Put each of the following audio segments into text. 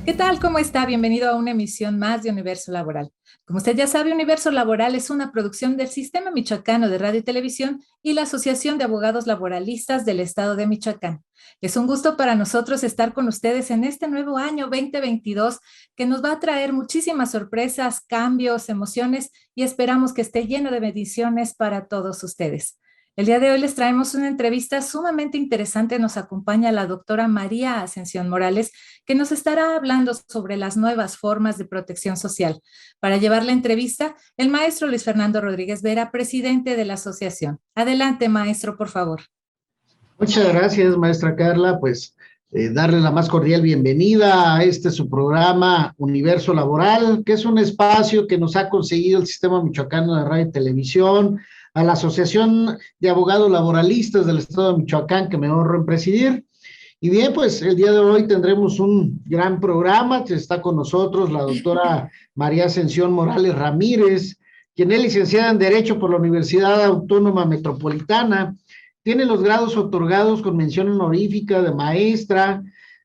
¿Qué tal? ¿Cómo está? Bienvenido a una emisión más de Universo Laboral. Como usted ya sabe, Universo Laboral es una producción del Sistema Michoacano de Radio y Televisión y la Asociación de Abogados Laboralistas del Estado de Michoacán. Es un gusto para nosotros estar con ustedes en este nuevo año 2022 que nos va a traer muchísimas sorpresas, cambios, emociones y esperamos que esté lleno de bendiciones para todos ustedes. El día de hoy les traemos una entrevista sumamente interesante. Nos acompaña la doctora María Ascensión Morales, que nos estará hablando sobre las nuevas formas de protección social. Para llevar la entrevista, el maestro Luis Fernando Rodríguez Vera, presidente de la asociación. Adelante, maestro, por favor. Muchas gracias, maestra Carla. Pues darle la más cordial bienvenida a su programa Universo Laboral, que es un espacio que nos ha conseguido el Sistema Michoacano de Radio y Televisión, a la Asociación de Abogados Laboralistas del Estado de Michoacán, que me honro en presidir. Y bien, pues el día de hoy tendremos un gran programa. Está con nosotros la doctora María Ascensión Morales Ramírez, quien es licenciada en Derecho por la Universidad Autónoma Metropolitana. Tiene los grados otorgados con mención honorífica de maestra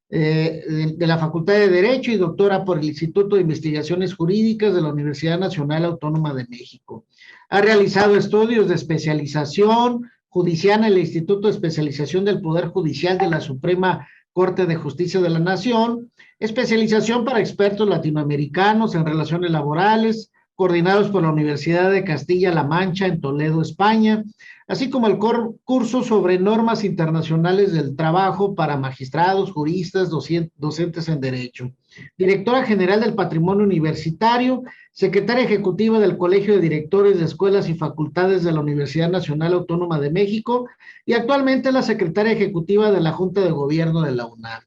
de la Facultad de Derecho y doctora por el Instituto de Investigaciones Jurídicas de la Universidad Nacional Autónoma de México. Ha realizado estudios de especialización judicial en el Instituto de Especialización del Poder Judicial de la Suprema Corte de Justicia de la Nación, especialización para expertos latinoamericanos en relaciones laborales, coordinados por la Universidad de Castilla-La Mancha en Toledo, España, así como el curso sobre normas internacionales del trabajo para magistrados, juristas, docentes en derecho. Directora general del Patrimonio Universitario, secretaria ejecutiva del Colegio de Directores de Escuelas y Facultades de la Universidad Nacional Autónoma de México y actualmente la secretaria ejecutiva de la Junta de Gobierno de la UNAM.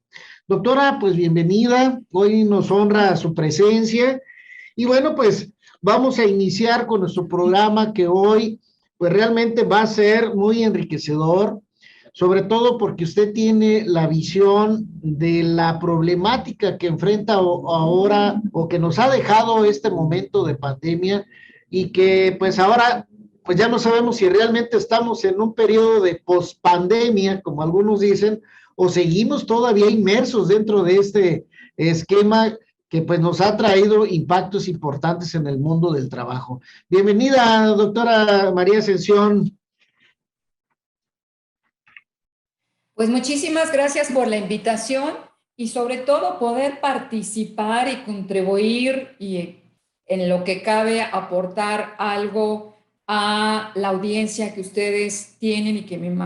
Doctora, pues bienvenida, hoy nos honra su presencia y bueno, pues vamos a iniciar con nuestro programa que hoy pues realmente va a ser muy enriquecedor, sobre todo porque usted tiene la visión de la problemática que enfrenta ahora o que nos ha dejado este momento de pandemia y que pues ahora pues ya no sabemos si realmente estamos en un periodo de pospandemia, como algunos dicen, o seguimos todavía inmersos dentro de este esquema que pues nos ha traído impactos importantes en el mundo del trabajo. Bienvenida, doctora María Ascensión. Pues muchísimas gracias por la invitación y sobre todo poder participar y contribuir y en lo que cabe aportar algo a la audiencia que ustedes tienen y que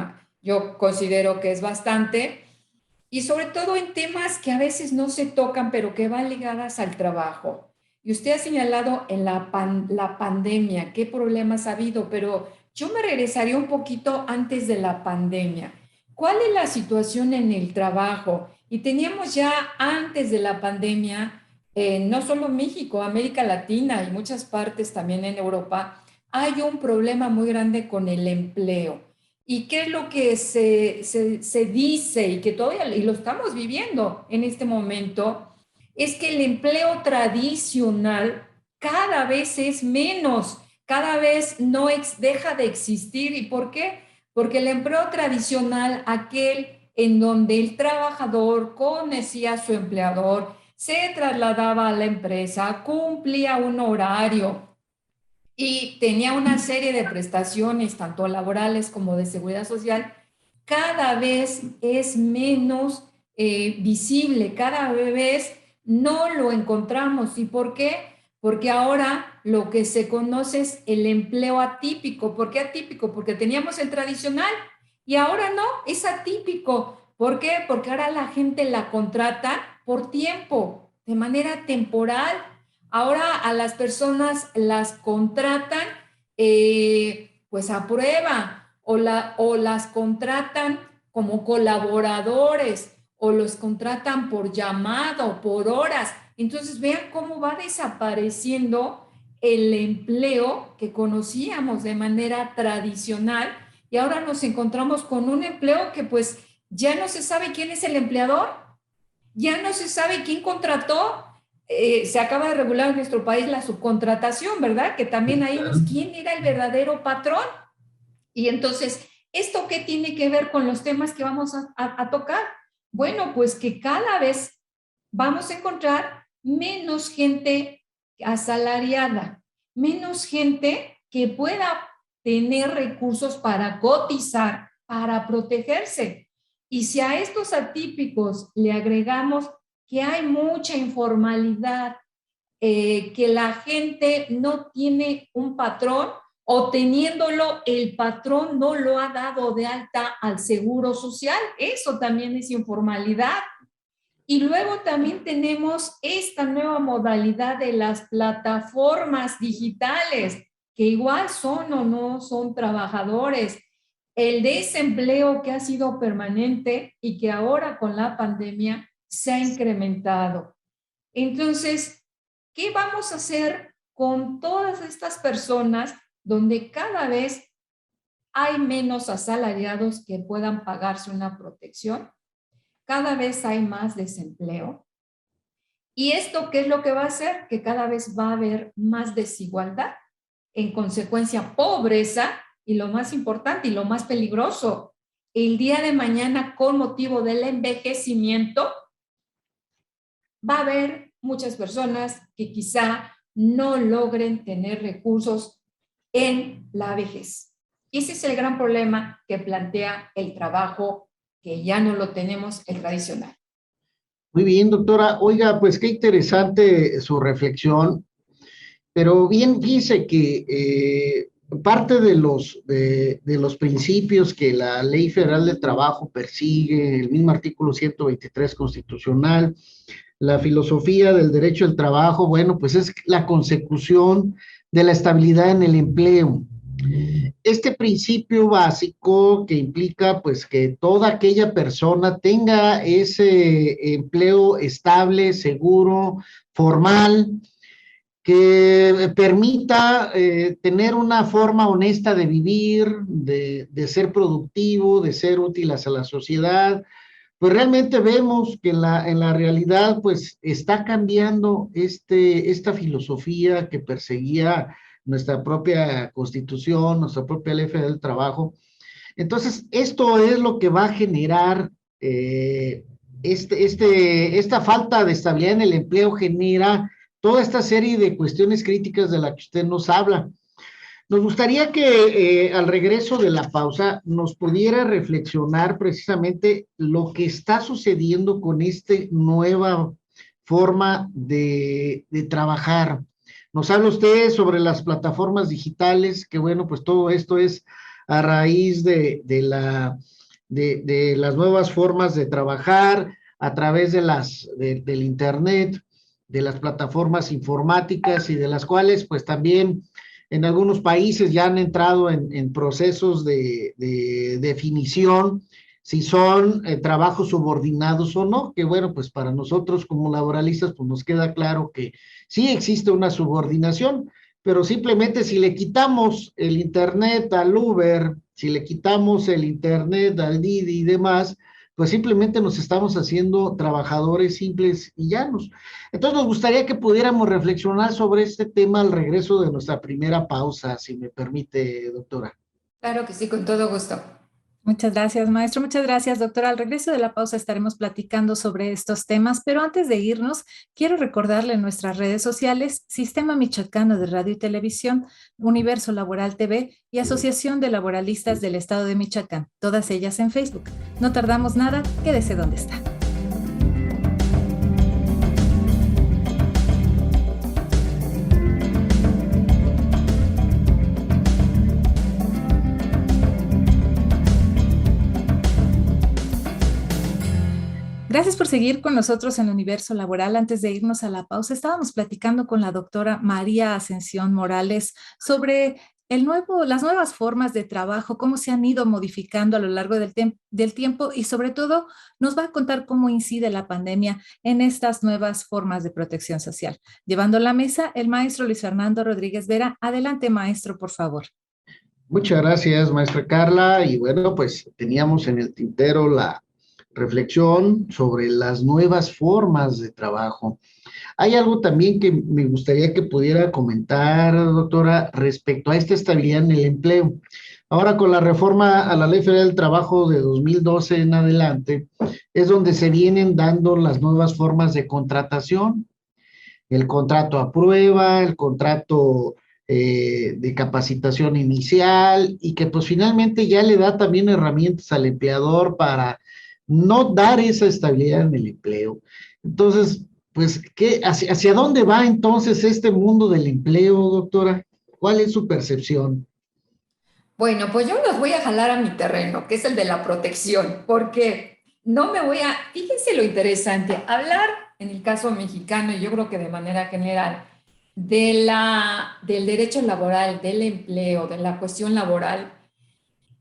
yo considero que es bastante, y sobre todo en temas que a veces no se tocan pero que van ligadas al trabajo. Y usted ha señalado en la pandemia qué problemas ha habido, pero yo me regresaría un poquito antes de la pandemia. ¿Cuál es la situación en el trabajo? Y teníamos ya antes de la pandemia, no solo México, América Latina y muchas partes también en Europa, hay un problema muy grande con el empleo. ¿Y qué es lo que se dice y que todavía y lo estamos viviendo en este momento? Es que el empleo tradicional cada vez es menos, cada vez no deja de existir. ¿Y por qué? Porque el empleo tradicional, aquel en donde el trabajador conocía a su empleador, se trasladaba a la empresa, cumplía un horario y tenía una serie de prestaciones, tanto laborales como de seguridad social, cada vez es menos visible, cada vez no lo encontramos. ¿Y por qué? Porque ahora lo que se conoce es el empleo atípico. ¿Por qué atípico? Porque teníamos el tradicional y ahora no, es atípico. ¿Por qué? Porque ahora la gente la contrata por tiempo, de manera temporal. Ahora a las personas las contratan pues a prueba o las contratan como colaboradores o los contratan por llamado, por horas. Entonces vean cómo va desapareciendo el empleo que conocíamos de manera tradicional y ahora nos encontramos con un empleo que pues ya no se sabe quién es el empleador, ya no se sabe quién contrató. Se acaba de regular en nuestro país la subcontratación, ¿verdad? Que también ahí quién era el verdadero patrón. Y entonces, ¿esto qué tiene que ver con los temas que vamos a tocar? Bueno, pues que cada vez vamos a encontrar menos gente asalariada, menos gente que pueda tener recursos para cotizar, para protegerse. Y si a estos atípicos le agregamos que hay mucha informalidad, que la gente no tiene un patrón o teniéndolo, el patrón no lo ha dado de alta al seguro social, eso también es informalidad. Y luego también tenemos esta nueva modalidad de las plataformas digitales, que igual son o no son trabajadores. El desempleo que ha sido permanente y que ahora con la pandemia se ha incrementado. Entonces, ¿qué vamos a hacer con todas estas personas donde cada vez hay menos asalariados que puedan pagarse una protección? Cada vez hay más desempleo. ¿Y esto qué es lo que va a hacer? Que cada vez va a haber más desigualdad, en consecuencia pobreza, y lo más importante y lo más peligroso, el día de mañana con motivo del envejecimiento, va a haber muchas personas que quizá no logren tener recursos en la vejez. Ese es el gran problema que plantea el trabajo, que ya no lo tenemos el tradicional. Muy bien, doctora. Oiga, pues qué interesante su reflexión, pero bien dice que parte de los principios que la Ley Federal del Trabajo persigue, el mismo artículo 123 constitucional, la filosofía del derecho al trabajo, bueno, pues es la consecución de la estabilidad en el empleo. Este principio básico que implica pues que toda aquella persona tenga ese empleo estable, seguro, formal, que permita tener una forma honesta de vivir, de ser productivo, de ser útil hacia la sociedad. Pues realmente vemos que en la realidad pues está cambiando esta filosofía que perseguía nuestra propia Constitución, nuestra propia Ley Federal del Trabajo. Entonces, esto es lo que va a generar esta falta de estabilidad en el empleo, genera toda esta serie de cuestiones críticas de la que usted nos habla. Nos gustaría que al regreso de la pausa nos pudiera reflexionar precisamente lo que está sucediendo con esta nueva forma de trabajar. Nos habla usted sobre las plataformas digitales, que bueno, pues todo esto es a raíz de las nuevas formas de trabajar a través del Internet, de las plataformas informáticas y de las cuales pues también en algunos países ya han entrado en procesos de definición si son trabajos subordinados o no, que bueno, pues para nosotros como laboralistas pues nos queda claro que sí existe una subordinación, pero simplemente si le quitamos el Internet al Uber, si le quitamos el Internet al Didi y demás, pues simplemente nos estamos haciendo trabajadores simples y llanos. Entonces nos gustaría que pudiéramos reflexionar sobre este tema al regreso de nuestra primera pausa, si me permite, doctora. Claro que sí, con todo gusto. Muchas gracias, maestro. Muchas gracias, doctora. Al regreso de la pausa estaremos platicando sobre estos temas, pero antes de irnos, quiero recordarle en nuestras redes sociales, Sistema Michoacano de Radio y Televisión, Universo Laboral TV y Asociación de Laboralistas del Estado de Michoacán, todas ellas en Facebook. No tardamos nada, quédese donde está. Gracias por seguir con nosotros en Universo Laboral. Antes de irnos a la pausa, estábamos platicando con la doctora María Ascensión Morales sobre las nuevas formas de trabajo, cómo se han ido modificando a lo largo del tiempo y sobre todo nos va a contar cómo incide la pandemia en estas nuevas formas de protección social. Llevando a la mesa el maestro Luis Fernando Rodríguez Vera. Adelante, maestro, por favor. Muchas gracias, maestra Carla. Y bueno, pues teníamos en el tintero la reflexión sobre las nuevas formas de trabajo. Hay algo también que me gustaría que pudiera comentar, doctora, respecto a esta estabilidad en el empleo. Ahora con la reforma a la Ley Federal del Trabajo de 2012 en adelante, es donde se vienen dando las nuevas formas de contratación, el contrato a prueba, el contrato de capacitación inicial, y que pues finalmente ya le da también herramientas al empleador para no dar esa estabilidad en el empleo. Entonces, pues, hacia dónde va entonces este mundo del empleo, doctora? ¿Cuál es su percepción? Bueno, pues yo los voy a jalar a mi terreno, que es el de la protección, porque no me voy a, fíjense lo interesante, hablar en el caso mexicano, y yo creo que de manera general, del derecho laboral, del empleo, de la cuestión laboral,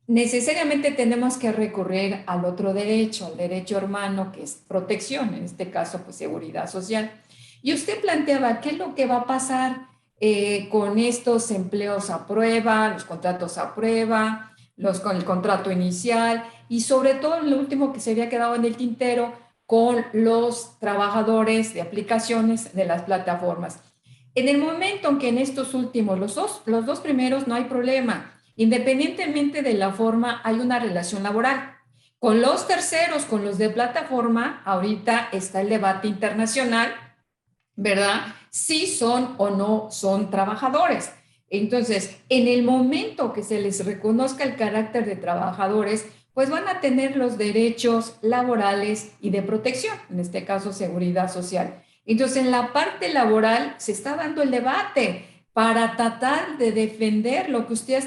necesariamente tenemos que recurrir al otro derecho, al derecho hermano, que es protección, en este caso, pues seguridad social. Y usted planteaba, ¿qué es lo que va a pasar con estos empleos a prueba, los contratos a prueba, con el contrato inicial y sobre todo lo último que se había quedado en el tintero con los trabajadores de aplicaciones de las plataformas? En el momento en que en estos últimos, los dos primeros no hay problema, independientemente de la forma, hay una relación laboral. Con los terceros, con los de plataforma, ahorita está el debate internacional, ¿verdad? Si son o no son trabajadores. Entonces, en el momento que se les reconozca el carácter de trabajadores, pues van a tener los derechos laborales y de protección, en este caso seguridad social. Entonces, en la parte laboral se está dando el debate para tratar de defender lo que usted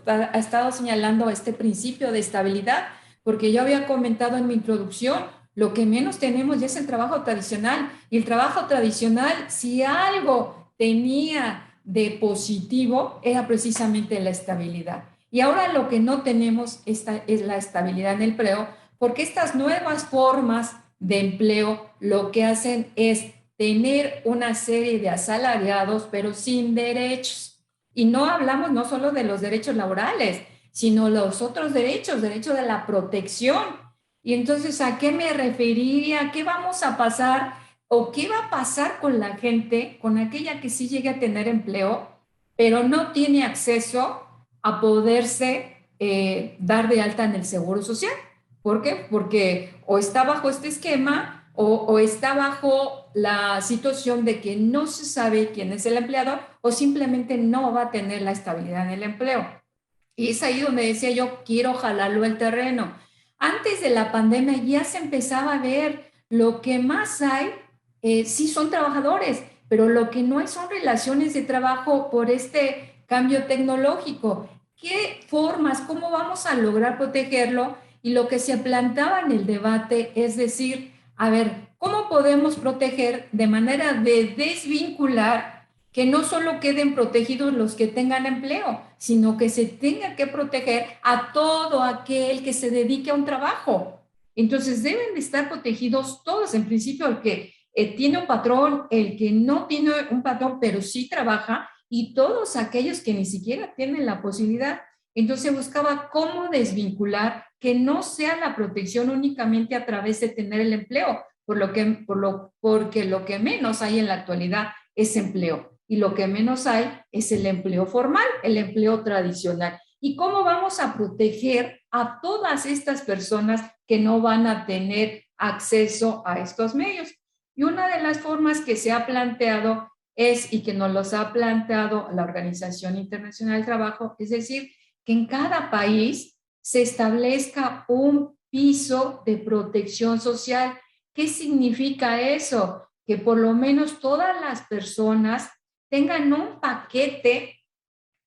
ha estado señalando, este principio de estabilidad, porque yo había comentado en mi introducción, lo que menos tenemos ya es el trabajo tradicional. Y el trabajo tradicional, si algo tenía de positivo, era precisamente la estabilidad. Y ahora lo que no tenemos es la estabilidad en el empleo, porque estas nuevas formas de empleo lo que hacen es tener una serie de asalariados, pero sin derechos. Y no hablamos no solo de los derechos laborales, sino los otros derechos, derecho de la protección. Y entonces, ¿a qué me referiría? ¿Qué vamos a pasar o qué va a pasar con la gente, con aquella que sí llegue a tener empleo, pero no tiene acceso a poderse dar de alta en el seguro social? ¿Por qué? Porque o está bajo este esquema o está bajo la situación de que no se sabe quién es el empleador o simplemente no va a tener la estabilidad en el empleo. Y es ahí donde decía yo, quiero jalarlo al terreno. Antes de la pandemia ya se empezaba a ver lo que más hay, sí son trabajadores, pero lo que no hay son relaciones de trabajo por este cambio tecnológico. ¿Qué formas, cómo vamos a lograr protegerlo? Y lo que se plantaba en el debate es decir, a ver, ¿cómo podemos proteger de manera de desvincular que no solo queden protegidos los que tengan empleo, sino que se tenga que proteger a todo aquel que se dedique a un trabajo? Entonces deben de estar protegidos todos, en principio el que tiene un patrón, el que no tiene un patrón, pero sí trabaja, y todos aquellos que ni siquiera tienen la posibilidad. Entonces buscaba cómo desvincular que no sea la protección únicamente a través de tener el empleo, porque lo que menos hay en la actualidad es empleo y lo que menos hay es el empleo formal, el empleo tradicional. ¿Y cómo vamos a proteger a todas estas personas que no van a tener acceso a estos medios? Y una de las formas que se ha planteado es, y que nos los ha planteado la Organización Internacional del Trabajo, es decir, que en cada país se establezca un piso de protección social. ¿Qué significa eso? Que por lo menos todas las personas tengan un paquete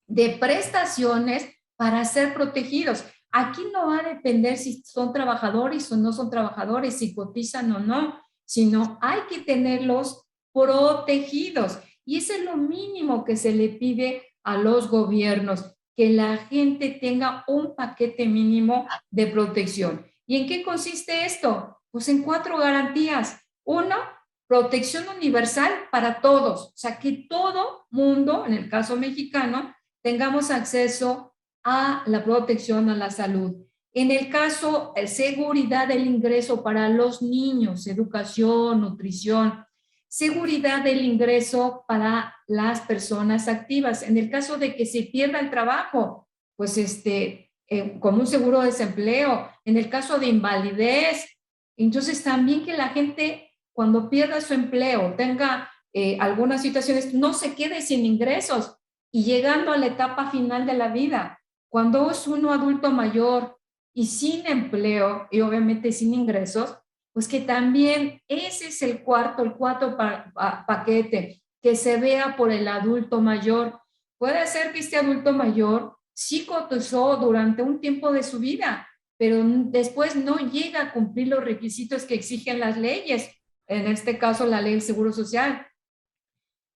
de prestaciones para ser protegidos. Aquí no va a depender si son trabajadores o no son trabajadores, si cotizan o no, sino hay que tenerlos protegidos. Y eso es lo mínimo que se le pide a los gobiernos, que la gente tenga un paquete mínimo de protección. ¿Y en qué consiste esto? Pues en 4 garantías. Uno, protección universal para todos, o sea, que todo mundo, en el caso mexicano, tengamos acceso a la protección a la salud. En el caso, seguridad del ingreso para los niños, educación, nutrición, seguridad del ingreso para las personas activas. En el caso de que se pierda el trabajo, pues como un seguro de desempleo, en el caso de invalidez. Entonces también que la gente cuando pierda su empleo, tenga algunas situaciones, no se quede sin ingresos y llegando a la etapa final de la vida, cuando es uno adulto mayor y sin empleo y obviamente sin ingresos, pues que también ese es el cuarto paquete, que se vea por el adulto mayor. Puede ser que este adulto mayor sí cotizó durante un tiempo de su vida, pero después no llega a cumplir los requisitos que exigen las leyes, en este caso la ley del Seguro Social.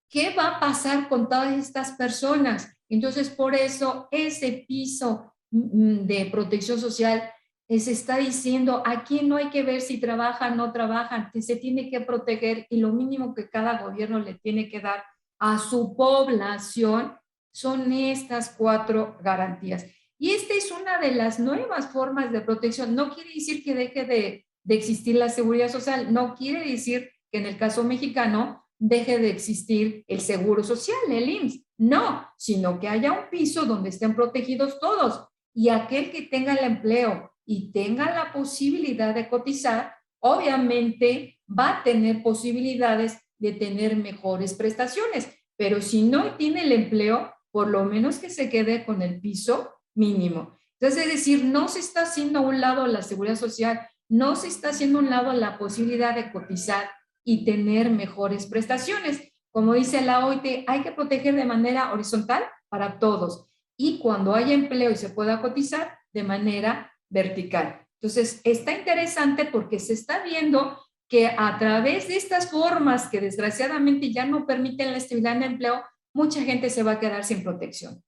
¿Qué va a pasar con todas estas personas? Entonces, por eso ese piso de protección social se está diciendo, aquí no hay que ver si trabajan o no trabajan, que se tiene que proteger y lo mínimo que cada gobierno le tiene que dar a su población son estas 4 garantías. Y esta es una de las nuevas formas de protección. No quiere decir que deje de existir la seguridad social, no quiere decir que en el caso mexicano deje de existir el seguro social, el IMSS. No, sino que haya un piso donde estén protegidos todos y aquel que tenga el empleo y tenga la posibilidad de cotizar, obviamente va a tener posibilidades de tener mejores prestaciones, pero si no tiene el empleo, por lo menos que se quede con el piso mínimo. Entonces, es decir, no se está haciendo a un lado la seguridad social, no se está haciendo a un lado la posibilidad de cotizar y tener mejores prestaciones. Como dice la OIT, hay que proteger de manera horizontal para todos y cuando haya empleo y se pueda cotizar de manera vertical. Entonces, está interesante porque se está viendo que a través de estas formas que desgraciadamente ya no permiten la estabilidad en el empleo, mucha gente se va a quedar sin protección.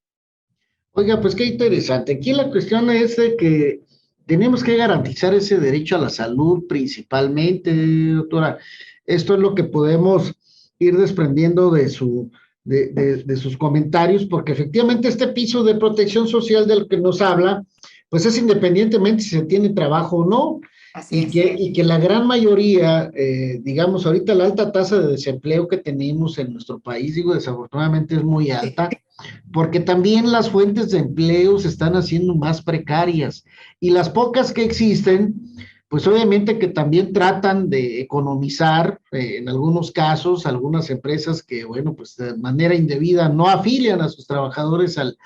Oiga, pues qué interesante. Aquí la cuestión es de que tenemos que garantizar ese derecho a la salud principalmente, doctora. Esto es lo que podemos ir desprendiendo de sus comentarios, porque efectivamente este piso de protección social del que nos habla, pues es independientemente si se tiene trabajo o no. Y que la gran mayoría, digamos, ahorita la alta tasa de desempleo que tenemos en nuestro país, digo, desafortunadamente es muy alta, porque también las fuentes de empleo se están haciendo más precarias y las pocas que existen, pues obviamente que también tratan de economizar, en algunos casos, algunas empresas que, bueno, pues de manera indebida no afilian a sus trabajadores al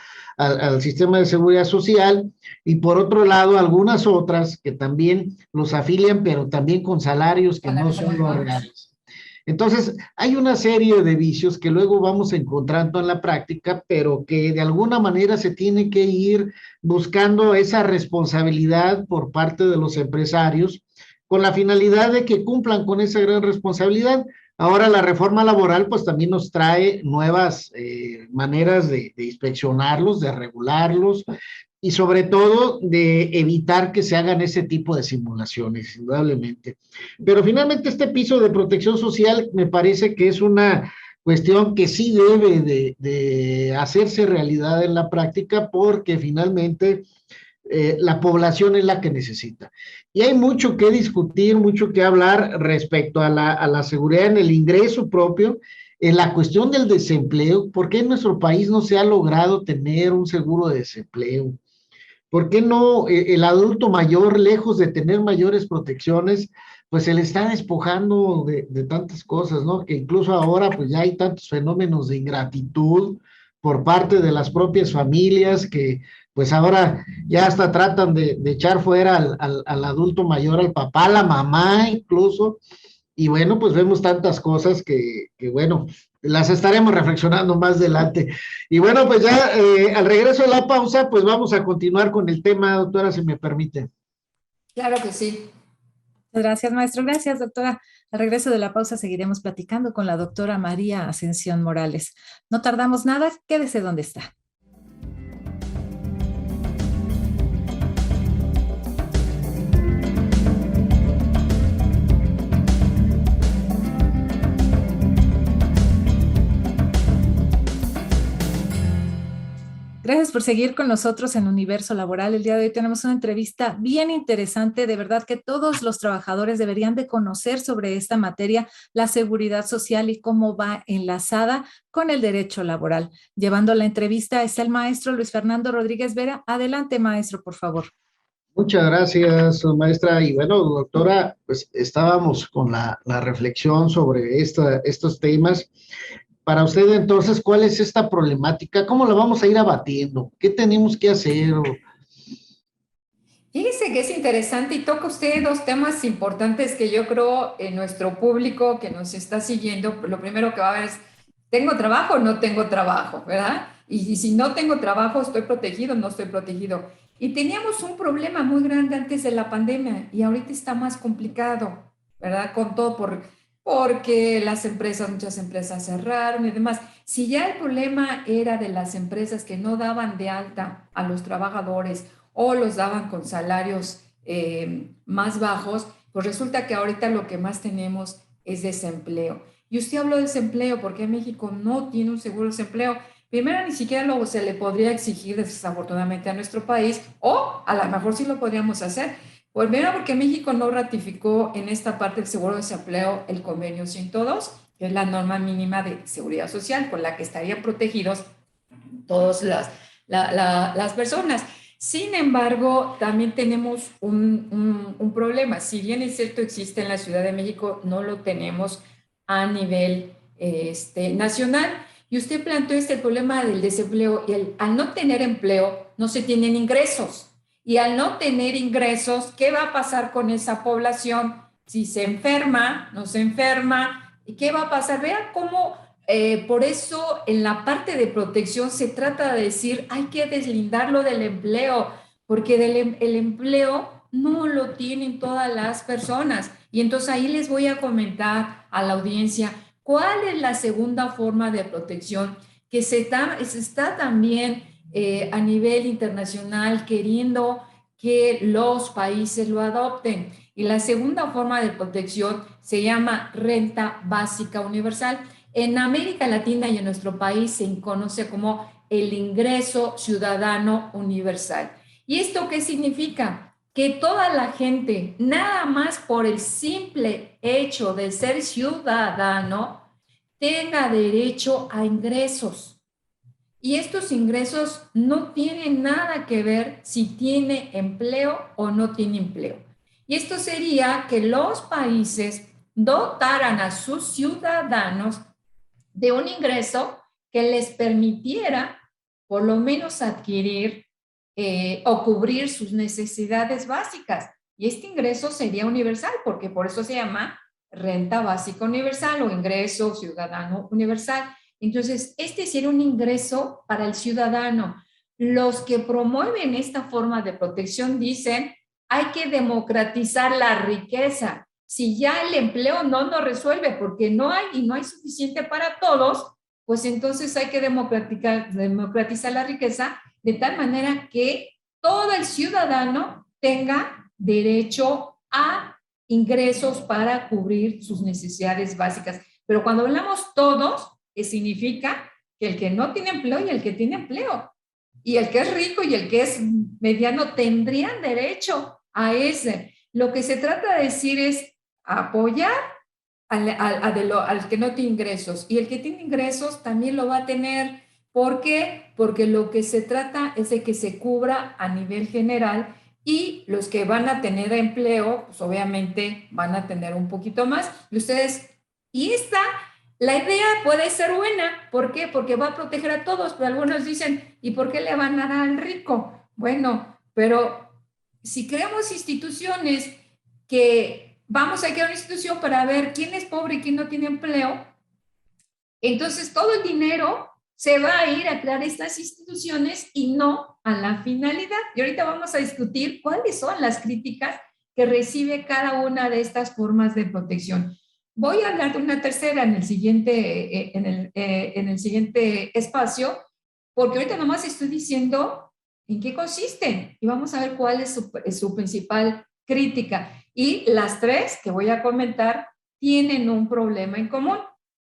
sistema de seguridad social, y por otro lado, algunas otras que también los afilian, pero también con salarios que no son los reales. Entonces, hay una serie de vicios que luego vamos encontrando en la práctica, pero que de alguna manera se tiene que ir buscando esa responsabilidad por parte de los empresarios, con la finalidad de que cumplan con esa gran responsabilidad. Ahora la reforma laboral pues también nos trae nuevas maneras de inspeccionarlos, de regularlos y sobre todo de evitar que se hagan ese tipo de simulaciones, indudablemente. Pero finalmente este piso de protección social me parece que es una cuestión que sí debe de hacerse realidad en la práctica porque finalmente la población es la que necesita. Y hay mucho que discutir, mucho que hablar respecto a la seguridad en el ingreso propio, en la cuestión del desempleo. ¿Por qué en nuestro país no se ha logrado tener un seguro de desempleo? ¿Por qué no el adulto mayor, lejos de tener mayores protecciones, pues se le está despojando de tantas cosas, ¿no? Que incluso ahora pues ya hay tantos fenómenos de ingratitud por parte de las propias familias que pues ahora ya hasta tratan de echar fuera al adulto mayor, al papá, a la mamá incluso, y bueno, pues vemos tantas cosas que bueno, las estaremos reflexionando más adelante. Y bueno, pues ya al regreso de la pausa, pues vamos a continuar con el tema, doctora, si me permite. Claro que sí. Gracias, maestro. Gracias, doctora. Al regreso de la pausa seguiremos platicando con la doctora María Ascensión Morales. No tardamos nada, quédese donde está. Gracias por seguir con nosotros en Universo Laboral. El día de hoy tenemos una entrevista bien interesante. De verdad que todos los trabajadores deberían de conocer sobre esta materia, la seguridad social y cómo va enlazada con el derecho laboral. Llevando la entrevista está el maestro Luis Fernando Rodríguez Vera. Adelante, maestro, por favor. Muchas gracias, maestra. Y bueno, doctora, pues estábamos con la reflexión sobre estos temas. Para usted, entonces, ¿cuál es esta problemática? ¿Cómo la vamos a ir abatiendo? ¿Qué tenemos que hacer? Fíjese que es interesante y toca usted dos temas importantes que yo creo en nuestro público que nos está siguiendo, lo primero que va a ver es, ¿tengo trabajo o no tengo trabajo? ¿Verdad? Y si no tengo trabajo, ¿estoy protegido o no estoy protegido? Y teníamos un problema muy grande antes de la pandemia y ahorita está más complicado, ¿verdad? Con todo porque las empresas, muchas empresas cerraron y demás. Si ya el problema era de las empresas que no daban de alta a los trabajadores o los daban con salarios más bajos, pues resulta que ahorita lo que más tenemos es desempleo. Y usted habló de desempleo porque México no tiene un seguro de desempleo. Primero, ni siquiera se le podría exigir desafortunadamente a nuestro país, o a lo mejor sí lo podríamos hacer. Primero, porque México no ratificó en esta parte del seguro de desempleo el convenio 102, que es la norma mínima de seguridad social con la que estarían protegidos todas las personas. Sin embargo, también tenemos un problema. Si bien es cierto existe en la Ciudad de México, no lo tenemos a nivel nacional. Y usted planteó el problema del desempleo. Y al no tener empleo, no se tienen ingresos. Y al no tener ingresos, ¿qué va a pasar con esa población? Si se enferma, no se enferma, ¿y qué va a pasar? Vean cómo por eso en la parte de protección se trata de decir hay que deslindarlo del empleo, porque el empleo no lo tienen todas las personas. Y entonces ahí les voy a comentar a la audiencia cuál es la segunda forma de protección que se está también a nivel internacional queriendo que los países lo adopten. Y la segunda forma de protección se llama renta básica universal. En América Latina y en nuestro país se conoce como el ingreso ciudadano universal. ¿Y esto qué significa? Que toda la gente, nada más por el simple hecho de ser ciudadano, tenga derecho a ingresos. Y estos ingresos no tienen nada que ver si tiene empleo o no tiene empleo. Y esto sería que los países dotaran a sus ciudadanos de un ingreso que les permitiera por lo menos adquirir o cubrir sus necesidades básicas. Y este ingreso sería universal, porque por eso se llama renta básica universal o ingreso ciudadano universal. Entonces, este sería un ingreso para el ciudadano. Los que promueven esta forma de protección dicen, hay que democratizar la riqueza. Si ya el empleo no nos resuelve porque no hay y no hay suficiente para todos, pues entonces hay que democratizar la riqueza de tal manera que todo el ciudadano tenga derecho a ingresos para cubrir sus necesidades básicas. Pero cuando hablamos todos, significa que el que no tiene empleo y el que tiene empleo, y el que es rico y el que es mediano tendrían derecho a ese. Lo que se trata de decir es apoyar al que no tiene ingresos, y el que tiene ingresos también lo va a tener. ¿Por qué? Porque lo que se trata es de que se cubra a nivel general, y los que van a tener empleo, pues obviamente van a tener un poquito más. La idea puede ser buena. ¿Por qué? Porque va a proteger a todos, pero algunos dicen, ¿y por qué le van a dar al rico? Bueno, pero si creamos instituciones que vamos a crear una institución para ver quién es pobre y quién no tiene empleo, entonces todo el dinero se va a ir a crear estas instituciones y no a la finalidad. Y ahorita vamos a discutir cuáles son las críticas que recibe cada una de estas formas de protección. Voy a hablar de una tercera en el siguiente espacio, porque ahorita nomás estoy diciendo en qué consisten y vamos a ver cuál es su principal crítica. Y las tres que voy a comentar tienen un problema en común: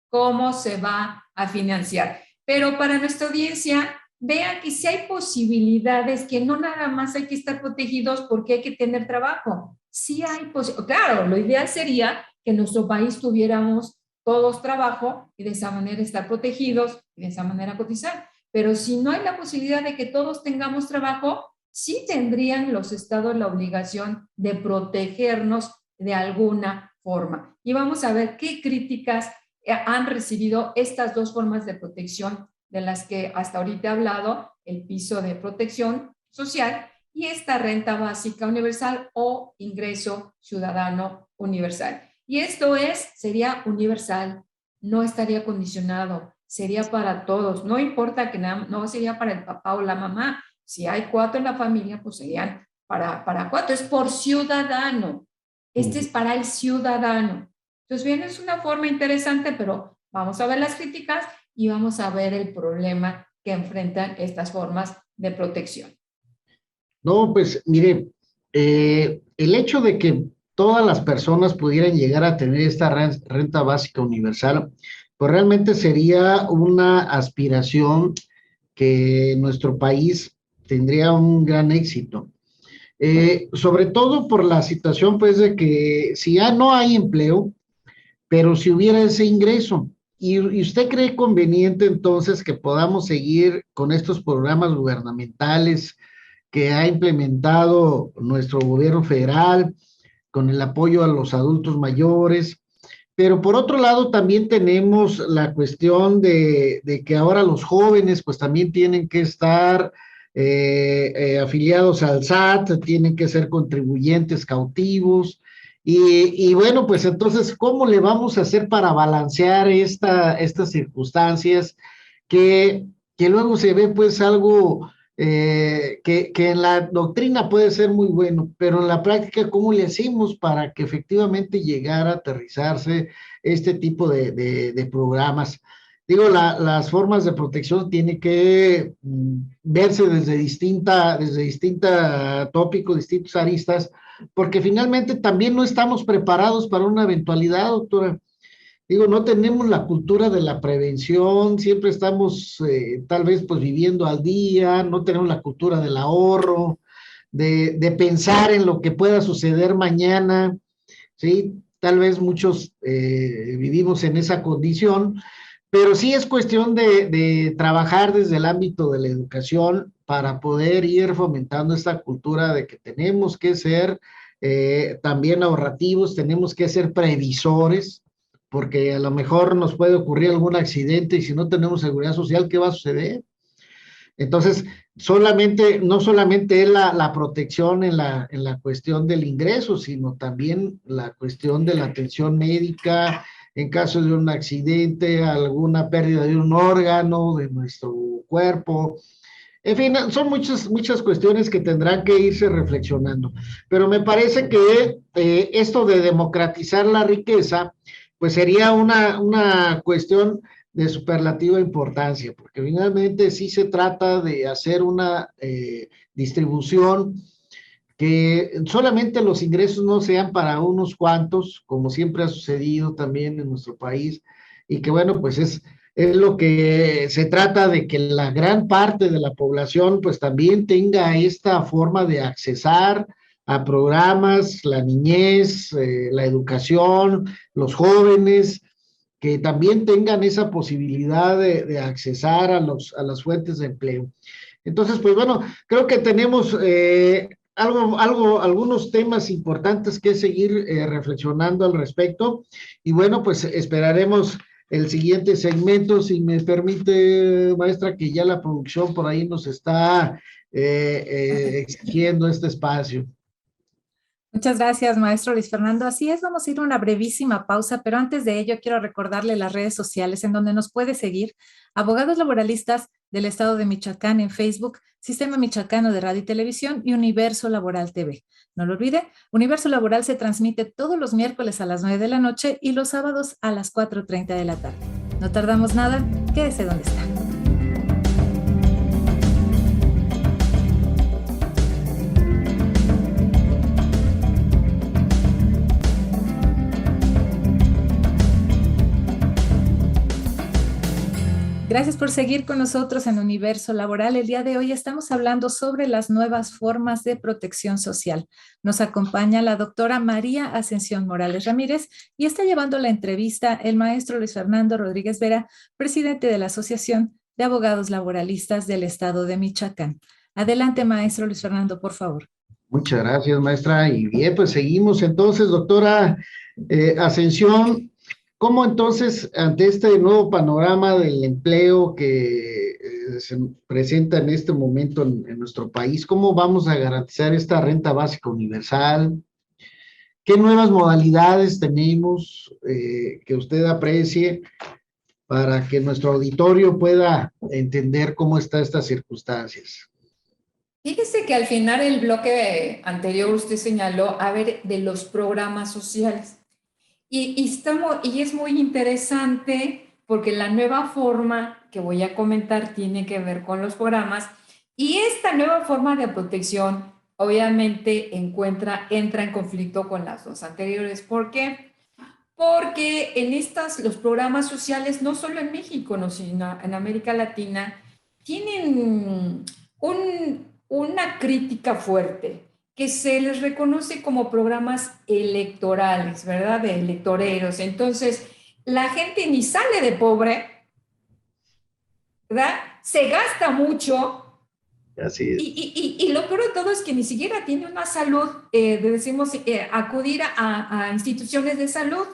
cómo se va a financiar. Pero para nuestra audiencia, vean que sí hay posibilidades, que no nada más hay que estar protegidos porque hay que tener trabajo. Sí hay posibilidades. Claro, lo ideal sería que en nuestro país tuviéramos todos trabajo y de esa manera estar protegidos y de esa manera cotizar. Pero si no hay la posibilidad de que todos tengamos trabajo, sí tendrían los estados la obligación de protegernos de alguna forma. Y vamos a ver qué críticas han recibido estas dos formas de protección de las que hasta ahorita he hablado, el piso de protección social y esta renta básica universal o ingreso ciudadano universal. Y esto sería universal, no estaría condicionado, sería para todos, no importa que no sería para el papá o la mamá, si hay 4 en la familia, pues serían para 4, es por ciudadano, este es para el ciudadano. Entonces, bien, es una forma interesante, pero vamos a ver las críticas y vamos a ver el problema que enfrentan estas formas de protección. No, pues mire, el hecho de que todas las personas pudieran llegar a tener esta renta básica universal, pues realmente sería una aspiración que nuestro país tendría un gran éxito. Sobre todo por la situación, pues, de que si ya no hay empleo, pero si hubiera ese ingreso, ¿y usted cree conveniente entonces que podamos seguir con estos programas gubernamentales que ha implementado nuestro gobierno federal con el apoyo a los adultos mayores? Pero por otro lado también tenemos la cuestión de que ahora los jóvenes pues también tienen que estar afiliados al SAT, tienen que ser contribuyentes cautivos. Y bueno, pues entonces, ¿cómo le vamos a hacer para balancear estas circunstancias que luego se ve pues algo que en la doctrina puede ser muy bueno, pero en la práctica, ¿cómo le hacemos para que efectivamente llegara a aterrizarse este tipo de programas? Digo, las formas de protección tienen que verse desde distinta tópico, distintos aristas, porque finalmente también no estamos preparados para una eventualidad, doctora. Digo, no tenemos la cultura de la prevención, siempre estamos tal vez pues viviendo al día, no tenemos la cultura del ahorro, de pensar en lo que pueda suceder mañana, ¿sí? Tal vez muchos vivimos en esa condición, pero sí es cuestión de trabajar desde el ámbito de la educación para poder ir fomentando esta cultura de que tenemos que ser también ahorrativos, tenemos que ser previsores, porque a lo mejor nos puede ocurrir algún accidente y si no tenemos seguridad social, ¿qué va a suceder? Entonces, no solamente es la protección en la cuestión del ingreso, sino también la cuestión de la atención médica en caso de un accidente, alguna pérdida de un órgano de nuestro cuerpo. En fin, son muchas cuestiones que tendrán que irse reflexionando. Pero me parece que esto de democratizar la riqueza, pues sería una cuestión de superlativa importancia, porque finalmente sí se trata de hacer una distribución que solamente los ingresos no sean para unos cuantos, como siempre ha sucedido también en nuestro país, y que bueno, pues es lo que se trata de que la gran parte de la población pues también tenga esta forma de accesar a programas, la niñez, la educación, los jóvenes, que también tengan esa posibilidad de accesar a las fuentes de empleo. Entonces, pues bueno, creo que tenemos algunos temas importantes que seguir reflexionando al respecto. Y bueno, pues esperaremos el siguiente segmento, si me permite, maestra, que ya la producción por ahí nos está exigiendo este espacio. Muchas gracias, maestro Luis Fernando. Así es, vamos a ir a una brevísima pausa, pero antes de ello quiero recordarle las redes sociales en donde nos puede seguir: Abogados Laboralistas del Estado de Michoacán en Facebook, Sistema Michoacano de Radio y Televisión y Universo Laboral TV. No lo olvide, Universo Laboral se transmite todos los miércoles a las 9 de la noche y los sábados a las 4:30 de la tarde. No tardamos nada, quédese donde está. Gracias por seguir con nosotros en Universo Laboral. El día de hoy estamos hablando sobre las nuevas formas de protección social. Nos acompaña la doctora María Ascensión Morales Ramírez y está llevando la entrevista el maestro Luis Fernando Rodríguez Vera, presidente de la Asociación de Abogados Laboralistas del Estado de Michoacán. Adelante, maestro Luis Fernando, por favor. Muchas gracias, maestra. Y bien, pues seguimos entonces, doctora Ascensión. ¿Cómo entonces, ante este nuevo panorama del empleo que se presenta en este momento en nuestro país, cómo vamos a garantizar esta renta básica universal? ¿Qué nuevas modalidades tenemos que usted aprecie para que nuestro auditorio pueda entender cómo están estas circunstancias? Fíjese que al final el bloque anterior usted señaló, a ver, de los programas sociales. Y es muy interesante porque la nueva forma que voy a comentar tiene que ver con los programas y esta nueva forma de protección obviamente entra en conflicto con las dos anteriores. ¿Por qué? Porque los programas sociales, no solo en México, sino en América Latina, tienen una crítica fuerte que se les reconoce como programas electorales, ¿verdad? De electoreros. Entonces, la gente ni sale de pobre, ¿verdad? Se gasta mucho. Así es. Y lo peor de todo es que ni siquiera tiene una salud, decimos, acudir a instituciones de salud.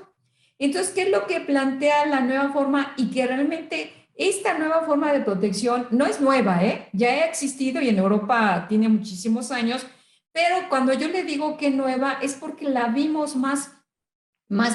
Entonces, ¿qué es lo que plantea la nueva forma? Y que realmente esta nueva forma de protección no es nueva, ¿eh? Ya ha existido y en Europa tiene muchísimos años, pero cuando yo le digo que nueva es porque la vimos más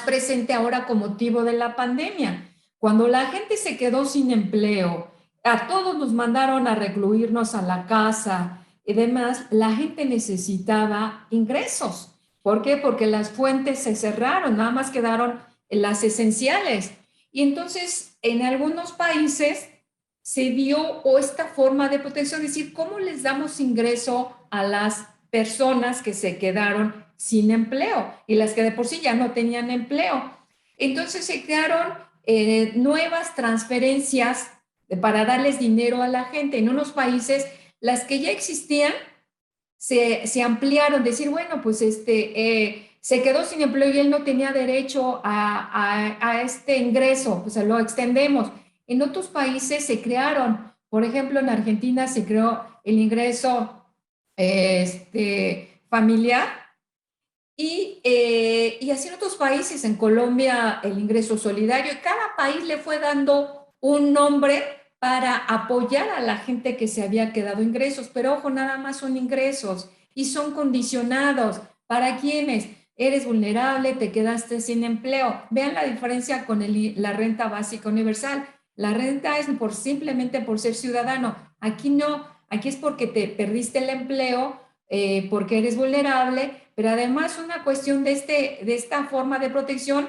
presente ahora con motivo de la pandemia. Cuando la gente se quedó sin empleo, a todos nos mandaron a recluirnos a la casa y demás, la gente necesitaba ingresos. ¿Por qué? Porque las fuentes se cerraron, nada más quedaron las esenciales. Y entonces, en algunos países se dio esta forma de protección, es decir, ¿cómo les damos ingreso a las personas que se quedaron sin empleo y las que de por sí ya no tenían empleo? Entonces se crearon nuevas transferencias para darles dinero a la gente. En unos países, las que ya existían se ampliaron, decir, bueno, pues se quedó sin empleo y él no tenía derecho a este ingreso, pues lo extendemos. En otros países se crearon, por ejemplo, en Argentina se creó el ingreso familiar y así en otros países, en Colombia el ingreso solidario, y cada país le fue dando un nombre para apoyar a la gente que se había quedado ingresos, pero ojo, nada más son ingresos y son condicionados. ¿Para quiénes? Eres vulnerable, te quedaste sin empleo. Vean la diferencia con la renta básica universal. La renta es simplemente por ser ciudadano. Aquí no, aquí es porque te perdiste el empleo, porque eres vulnerable, pero además una cuestión de esta forma de protección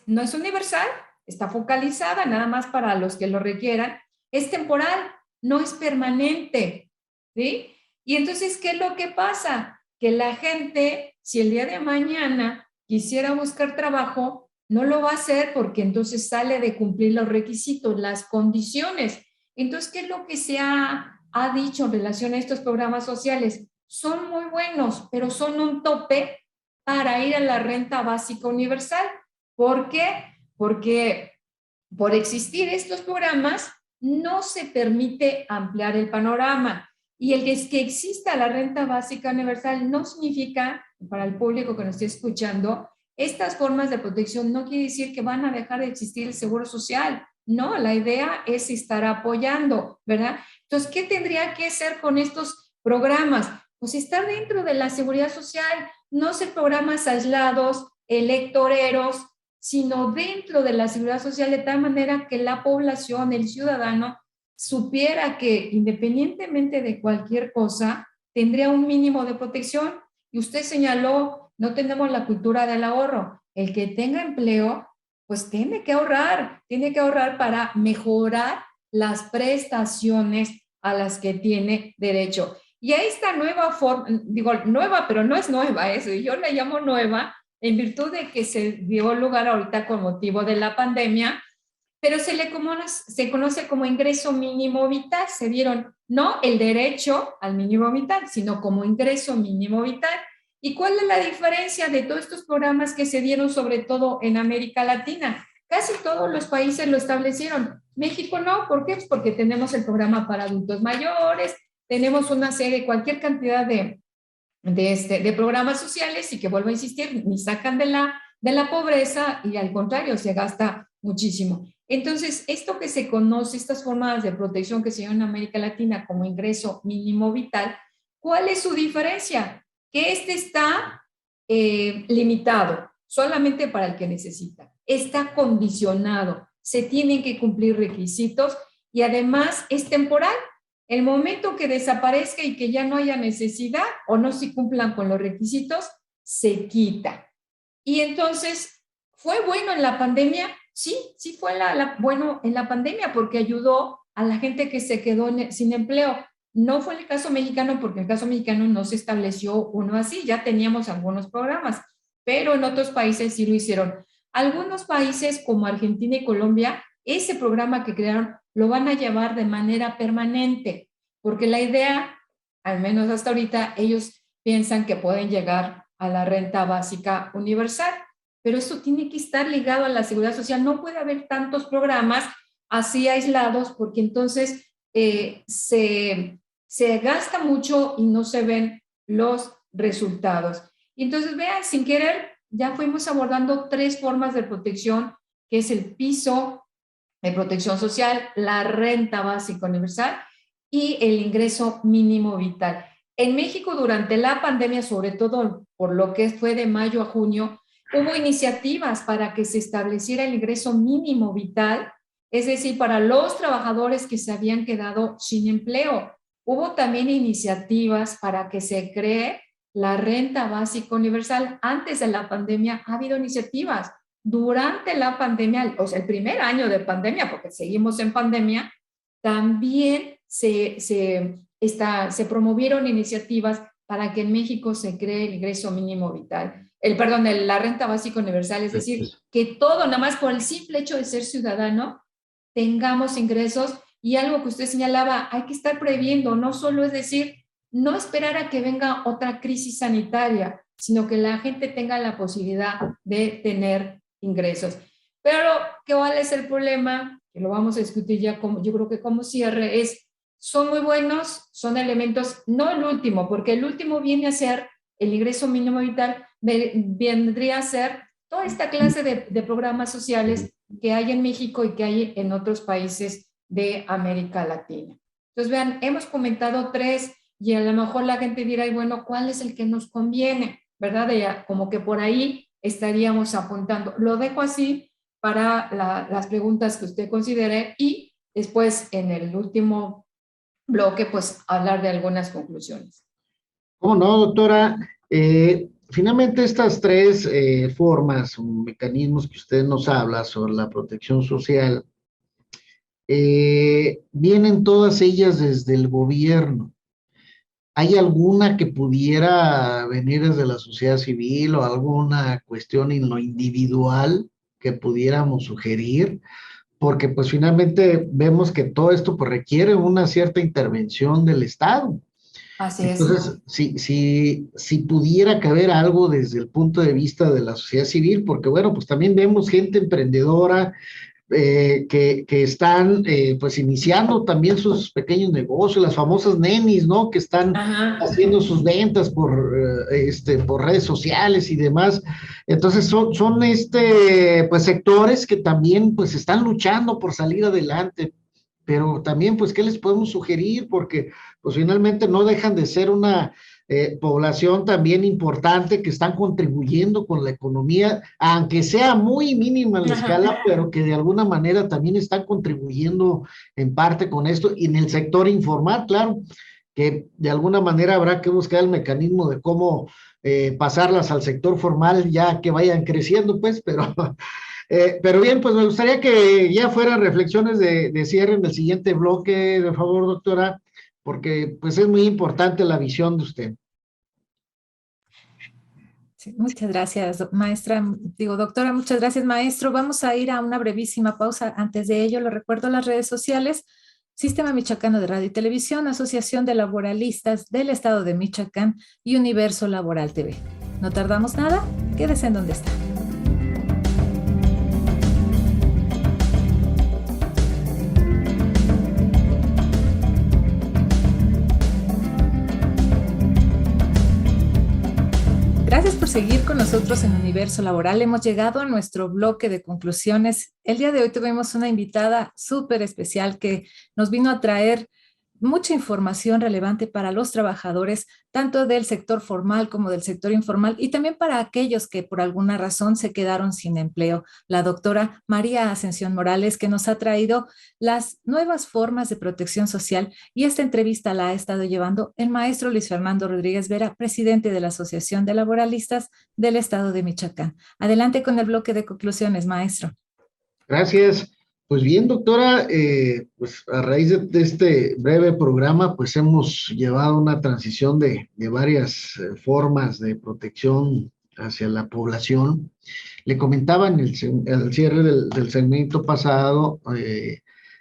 no es universal, está focalizada nada más para los que lo requieran, es temporal, no es permanente, ¿sí? Y entonces, ¿qué es lo que pasa? Que la gente, si el día de mañana quisiera buscar trabajo, no lo va a hacer porque entonces sale de cumplir los requisitos, las condiciones. Entonces, ¿qué es lo que se ha dicho en relación a estos programas sociales? Son muy buenos, pero son un tope para ir a la renta básica universal. ¿Por qué? Porque por existir estos programas no se permite ampliar el panorama. Y el que exista la renta básica universal no significa, para el público que nos esté escuchando, estas formas de protección no quiere decir que van a dejar de existir el seguro social. No, la idea es estar apoyando, ¿verdad? Entonces, ¿qué tendría que hacer con estos programas? Pues estar dentro de la seguridad social, no ser programas aislados, electoreros, sino dentro de la seguridad social, de tal manera que la población, el ciudadano, supiera que independientemente de cualquier cosa, tendría un mínimo de protección. Y usted señaló, no tenemos la cultura del ahorro. El que tenga empleo, pues tiene que ahorrar para mejorar las prestaciones a las que tiene derecho. Y a esta nueva forma, digo nueva, pero no es nueva eso, yo la llamo nueva, en virtud de que se dio lugar ahorita con motivo de la pandemia, pero se conoce como ingreso mínimo vital. Se dieron no el derecho al mínimo vital, sino como ingreso mínimo vital. ¿Y cuál es la diferencia de todos estos programas que se dieron sobre todo en América Latina? Casi todos los países lo establecieron. México no, ¿por qué? Pues porque tenemos el programa para adultos mayores, tenemos una serie, cualquier cantidad de programas sociales y que vuelvo a insistir, ni sacan de la pobreza y al contrario, se gasta muchísimo. Entonces, esto que se conoce, estas formas de protección que se llaman en América Latina como ingreso mínimo vital, ¿cuál es su diferencia? Que está limitado solamente para el que necesita, está condicionado, se tienen que cumplir requisitos y además es temporal. El momento que desaparezca y que ya no haya necesidad o no se cumplan con los requisitos, se quita. Y entonces, ¿fue bueno en la pandemia? Sí, sí fue bueno en la pandemia porque ayudó a la gente que se quedó sin empleo. No fue el caso mexicano porque en el caso mexicano no se estableció uno así, ya teníamos algunos programas, pero en otros países sí lo hicieron. Algunos países como Argentina y Colombia, ese programa que crearon lo van a llevar de manera permanente, porque la idea, al menos hasta ahorita, ellos piensan que pueden llegar a la renta básica universal, pero esto tiene que estar ligado a la seguridad social. No puede haber tantos programas así aislados, porque entonces se gasta mucho y no se ven los resultados. Y entonces, vean, sin querer, ya fuimos abordando 3 formas de protección, que es el piso de protección social, la renta básica universal y el ingreso mínimo vital. En México, durante la pandemia, sobre todo por lo que fue de mayo a junio, hubo iniciativas para que se estableciera el ingreso mínimo vital, es decir, para los trabajadores que se habían quedado sin empleo. Hubo también iniciativas para que se cree la renta básica universal. Antes de la pandemia ha habido iniciativas. Durante la pandemia, o sea, el primer año de pandemia, porque seguimos en pandemia, también se promovieron iniciativas para que en México se cree el ingreso mínimo vital, la renta básica universal, es decir, que todo, nada más por el simple hecho de ser ciudadano, tengamos ingresos. Y algo que usted señalaba, hay que estar previendo, no solo es decir, no esperar a que venga otra crisis sanitaria, sino que la gente tenga la posibilidad de tener ingresos. Pero, ¿cuál es el problema? Que lo vamos a discutir ya, yo creo que como cierre, son muy buenos, son elementos, no el último, porque el último viene a ser el ingreso mínimo vital, vendría a ser toda esta clase de programas sociales que hay en México y que hay en otros países de América Latina. Entonces, vean, hemos comentado 3 y a lo mejor la gente dirá, bueno, ¿cuál es el que nos conviene? ¿Verdad? Como que por ahí estaríamos apuntando. Lo dejo así para las preguntas que usted considere y después en el último bloque, pues hablar de algunas conclusiones. ¿Cómo no, doctora? Finalmente estas 3 formas o mecanismos que usted nos habla sobre la protección social, vienen todas ellas desde el gobierno. ¿Hay alguna que pudiera venir desde la sociedad civil o alguna cuestión en lo individual que pudiéramos sugerir? Porque pues finalmente vemos que todo esto pues requiere una cierta intervención del Estado. Así es. Entonces, si pudiera caber algo desde el punto de vista de la sociedad civil, porque bueno, pues también vemos gente emprendedora, que están pues iniciando también sus pequeños negocios, las famosas nenis, ¿no? Que están haciendo sus ventas por redes sociales y demás. Entonces son pues sectores que también pues están luchando por salir adelante, pero también pues ¿qué les podemos sugerir? Porque pues finalmente no dejan de ser una población también importante que están contribuyendo con la economía, aunque sea muy mínima en la escala, pero que de alguna manera también están contribuyendo en parte con esto, y en el sector informal, claro, que de alguna manera habrá que buscar el mecanismo de cómo pasarlas al sector formal ya que vayan creciendo, pues, pero bien, pues me gustaría que ya fueran reflexiones de cierre en el siguiente bloque, de favor, doctora, porque pues es muy importante la visión de usted. Sí, muchas gracias, maestra. Digo, doctora, muchas gracias, maestro. Vamos a ir a una brevísima pausa. Antes de ello, le recuerdo las redes sociales: Sistema Michoacano de Radio y Televisión, Asociación de Laboralistas del Estado de Michoacán y Universo Laboral TV. No tardamos nada, quédese en donde está. Gracias por seguir con nosotros en Universo Laboral. Hemos llegado a nuestro bloque de conclusiones. El día de hoy tuvimos una invitada súper especial que nos vino a traer mucha información relevante para los trabajadores, tanto del sector formal como del sector informal, y también para aquellos que por alguna razón se quedaron sin empleo. La doctora María Ascensión Morales, que nos ha traído las nuevas formas de protección social, y esta entrevista la ha estado llevando el maestro Luis Fernando Rodríguez Vera, presidente de la Asociación de Laboralistas del Estado de Michoacán. Adelante con el bloque de conclusiones, maestro. Gracias. Pues bien, doctora, pues a raíz de este breve programa, pues hemos llevado una transición de varias formas de protección hacia la población. Le comentaba en el cierre del segmento pasado,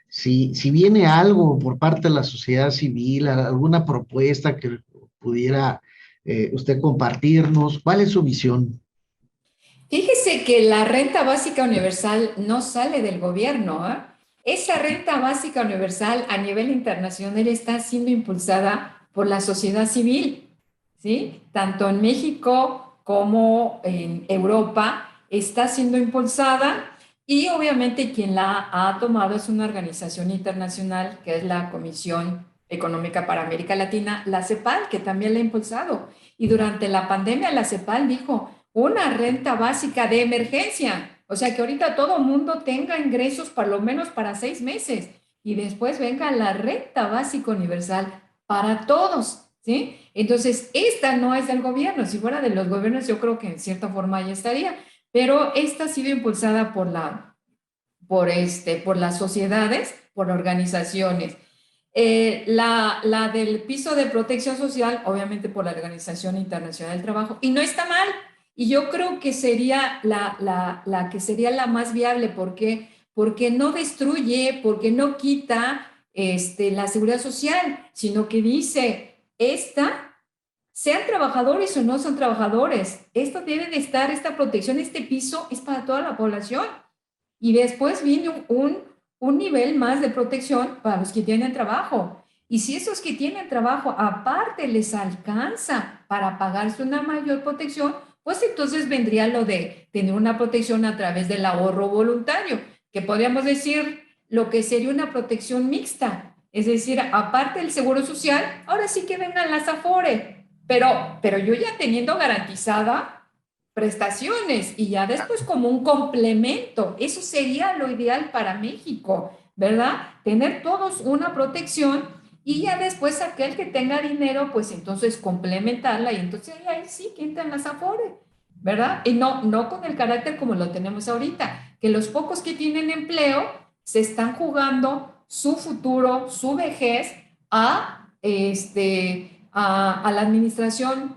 si viene algo por parte de la sociedad civil, alguna propuesta que pudiera usted compartirnos, ¿cuál es su visión? Fíjese que la renta básica universal no sale del gobierno, ¿eh? Esa renta básica universal a nivel internacional está siendo impulsada por la sociedad civil, ¿sí? Tanto en México como en Europa está siendo impulsada, y obviamente quien la ha tomado es una organización internacional que es la Comisión Económica para América Latina, la CEPAL, que también la ha impulsado. Y durante la pandemia la CEPAL dijo: una renta básica de emergencia, o sea que ahorita todo mundo tenga ingresos por lo menos para 6 meses, y después venga la renta básica universal para todos, ¿sí? Entonces, esta no es del gobierno. Si fuera de los gobiernos, yo creo que en cierta forma ya estaría, pero esta ha sido impulsada por las sociedades, por organizaciones. La del piso de protección social, obviamente por la Organización Internacional del Trabajo, y no está mal. Y yo creo que sería la que sería la más viable. ¿Por qué? Porque no destruye, porque no quita la seguridad social, sino que dice, sean trabajadores o no son trabajadores, esto debe de estar, esta protección, este piso es para toda la población. Y después viene un nivel más de protección para los que tienen trabajo. Y si esos que tienen trabajo aparte les alcanza para pagarse una mayor protección, pues entonces vendría lo de tener una protección a través del ahorro voluntario, que podríamos decir lo que sería una protección mixta. Es decir, aparte del seguro social, ahora sí que vengan las Afore, pero yo ya teniendo garantizada prestaciones, y ya después como un complemento. Eso sería lo ideal para México, ¿verdad? Tener todos una protección, y ya después aquel que tenga dinero, pues entonces complementarla, y entonces ahí sí que entran las Afore, ¿verdad? Y no con el carácter como lo tenemos ahorita, que los pocos que tienen empleo se están jugando su futuro, su vejez a la administración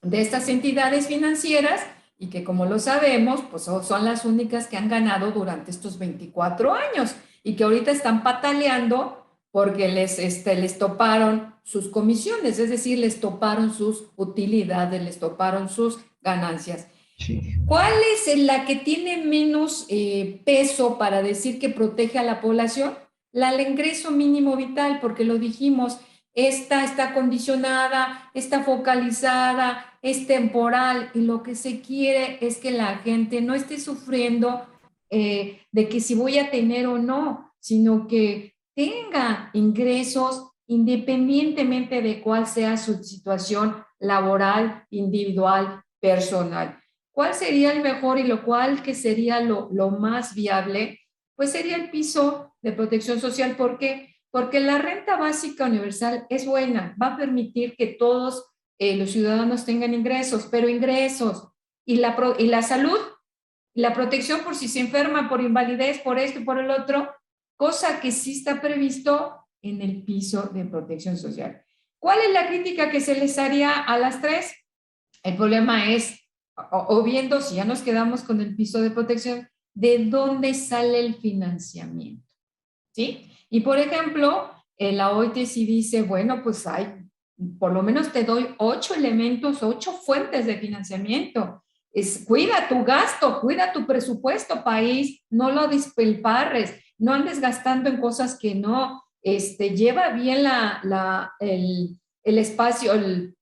de estas entidades financieras, y que, como lo sabemos, pues son las únicas que han ganado durante estos 24 años, y que ahorita están pataleando porque les toparon sus comisiones, es decir, les toparon sus utilidades, les toparon sus ganancias. Sí. ¿Cuál es la que tiene menos peso para decir que protege a la población? La del ingreso mínimo vital, porque lo dijimos, esta está condicionada, está focalizada, es temporal, y lo que se quiere es que la gente no esté sufriendo de que si voy a tener o no, sino que tenga ingresos independientemente de cuál sea su situación laboral, individual, personal. ¿Cuál sería el mejor y lo cual que sería lo más viable? Pues sería el piso de protección social. ¿Por qué? Porque la renta básica universal es buena, va a permitir que todos los ciudadanos tengan ingresos, pero ingresos y la salud, y la protección por si se enferma, por invalidez, por esto y por el otro, cosa que sí está previsto en el piso de protección social. ¿Cuál es la crítica que se les haría a las tres? El problema es o viendo, si ya nos quedamos con el piso de protección, de dónde sale el financiamiento, ¿sí? Y por ejemplo, la OIT sí dice, bueno, pues hay, por lo menos te doy 8 elementos, 8 fuentes de financiamiento. Cuida tu gasto, cuida tu presupuesto, país, no lo despilfarres, no andes gastando en cosas que no, lleva bien el espacio, el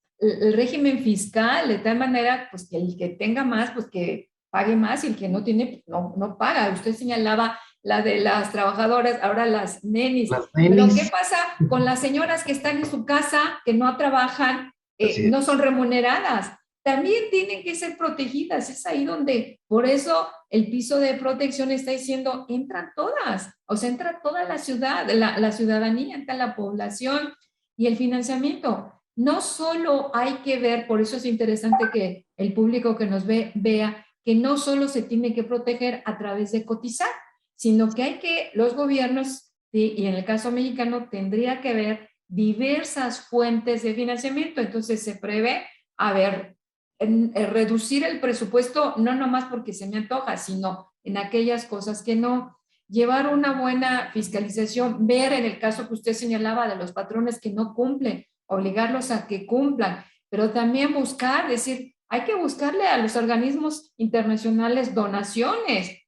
régimen fiscal, de tal manera, pues que el que tenga más, pues que pague más, y el que no tiene, pues no paga. Usted señalaba la de las trabajadoras, ahora las nenis. Las Pero ¿qué nenis, pasa con las señoras que están en su casa, que no trabajan, así no son es. remuneradas? También tienen que ser protegidas. Es ahí donde, por eso el piso de protección está diciendo, entran todas, o sea, entra toda la ciudad, la ciudadanía, entra la población, y el financiamiento. No solo hay que ver, por eso es interesante que el público que nos vea que no solo se tiene que proteger a través de cotizar, sino que hay que, los gobiernos, ¿sí? Y en el caso mexicano, tendría que ver diversas fuentes de financiamiento. Entonces se prevé, a ver, reducir el presupuesto, no nomás porque se me antoja, sino en aquellas cosas que no. Llevar una buena fiscalización, ver en el caso que usted señalaba de los patrones que no cumplen, obligarlos a que cumplan, pero también buscar, decir, hay que buscarle a los organismos internacionales donaciones.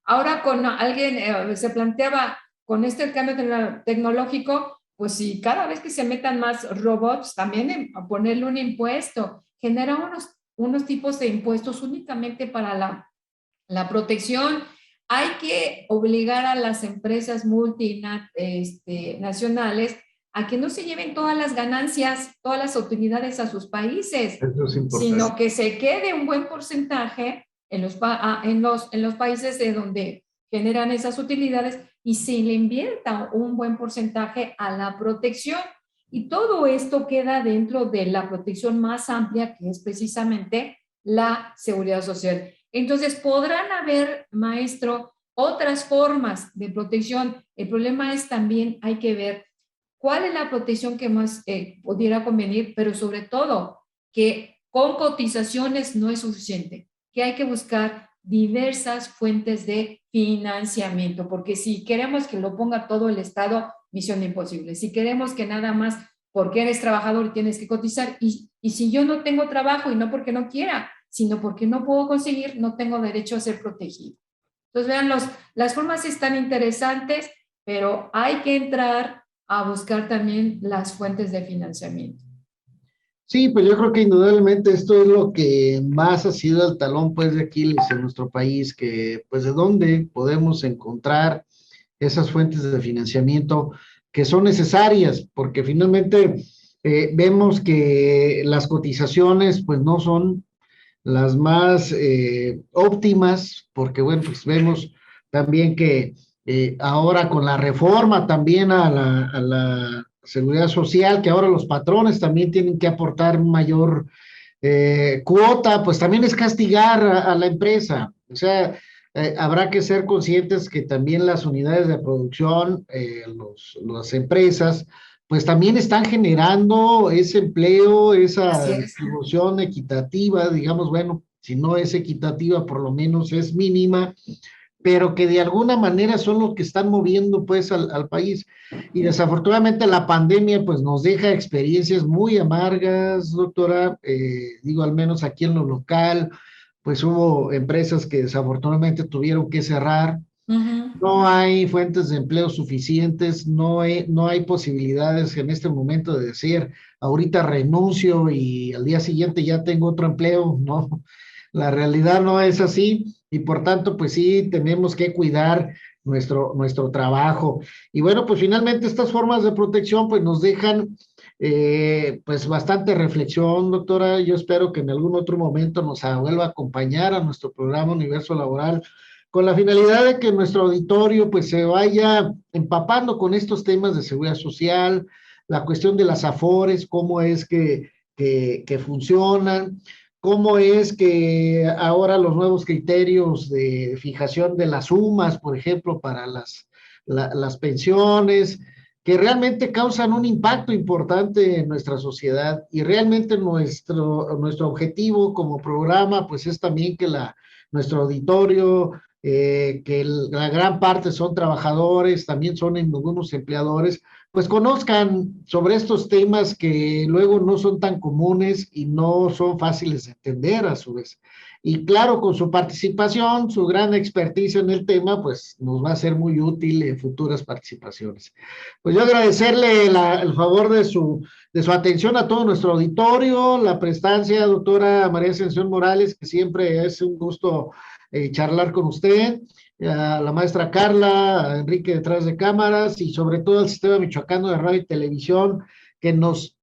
Ahora con alguien se planteaba, con este cambio tecnológico, pues si cada vez que se metan más robots, también a ponerle un impuesto, genera unos tipos de impuestos únicamente para la protección. Hay que obligar a las empresas multinacionales a que no se lleven todas las ganancias, todas las utilidades a sus países, Eso es importante. sino que se quede un buen porcentaje en los países de donde generan esas utilidades, y se le invierta un buen porcentaje a la protección. Y todo esto queda dentro de la protección más amplia, que es precisamente la seguridad social. Entonces, podrán haber, maestro, otras formas de protección. El problema es también, hay que ver cuál es la protección que más pudiera convenir, pero sobre todo que con cotizaciones no es suficiente, que hay que buscar diversas fuentes de financiamiento, porque si queremos que lo ponga todo el Estado, misión imposible. Si queremos que nada más porque eres trabajador y tienes que cotizar, y si yo no tengo trabajo, y no porque no quiera, sino porque no puedo conseguir, no tengo derecho a ser protegido. Entonces, vean, las formas están interesantes, pero hay que entrar a buscar también las fuentes de financiamiento. Sí, pues yo creo que indudablemente esto es lo que más ha sido el talón pues de Aquiles en nuestro país, que pues de dónde podemos encontrar esas fuentes de financiamiento que son necesarias, porque finalmente vemos que las cotizaciones pues no son las más óptimas, porque bueno, pues vemos también que ahora con la reforma también a la seguridad social, que ahora los patrones también tienen que aportar mayor cuota, pues también es castigar a la empresa. O sea, habrá que ser conscientes que también las unidades de producción, las empresas, pues también están generando ese empleo, esa Así es. distribución equitativa, digamos, bueno, si no es equitativa, por lo menos es mínima, pero que de alguna manera son los que están moviendo pues al país. Y desafortunadamente la pandemia pues nos deja experiencias muy amargas, doctora, digo, al menos aquí en lo local, pues hubo empresas que desafortunadamente tuvieron que cerrar. No hay fuentes de empleo suficientes, no hay posibilidades en este momento de decir, ahorita renuncio y al día siguiente ya tengo otro empleo, ¿no? La realidad no es así y por tanto, pues sí, tenemos que cuidar nuestro trabajo. Y bueno, pues finalmente estas formas de protección pues nos dejan pues bastante reflexión, doctora. Yo espero que en algún otro momento nos vuelva a acompañar a nuestro programa Universo Laboral con la finalidad de que nuestro auditorio pues se vaya empapando con estos temas de seguridad social, la cuestión de las afores, cómo es que funcionan, cómo es que ahora los nuevos criterios de fijación de las sumas, por ejemplo, para las pensiones, que realmente causan un impacto importante en nuestra sociedad, y realmente nuestro objetivo como programa pues es también que nuestro auditorio, la gran parte son trabajadores, también son algunos empleadores, pues conozcan sobre estos temas que luego no son tan comunes y no son fáciles de entender a su vez. Y claro, con su participación, su gran experticia en el tema, pues nos va a ser muy útil en futuras participaciones. Pues yo agradecerle el favor de su atención a todo nuestro auditorio, la prestancia, doctora María Ascensión Morales, que siempre es un gusto charlar con usted, a la maestra Carla, a Enrique detrás de cámaras, y sobre todo al Sistema Michoacano de Radio y Televisión, que nos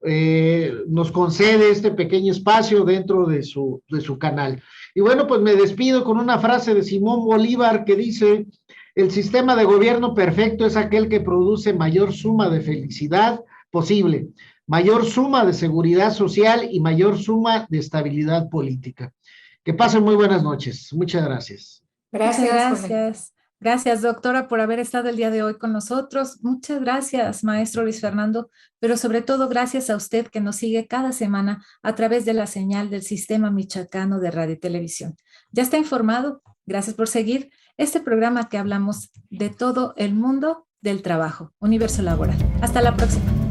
concede este pequeño espacio dentro de su canal. Y bueno, pues me despido con una frase de Simón Bolívar que dice: el sistema de gobierno perfecto es aquel que produce mayor suma de felicidad posible, mayor suma de seguridad social y mayor suma de estabilidad política. Que pasen muy buenas noches. Muchas gracias. Gracias. Muchas gracias. Gracias, doctora, por haber estado el día de hoy con nosotros. Muchas gracias, maestro Luis Fernando, pero sobre todo gracias a usted que nos sigue cada semana a través de la señal del Sistema Michoacano de Radio y Televisión. Ya está informado. Gracias por seguir este programa que hablamos de todo el mundo del trabajo, Universo Laboral. Hasta la próxima.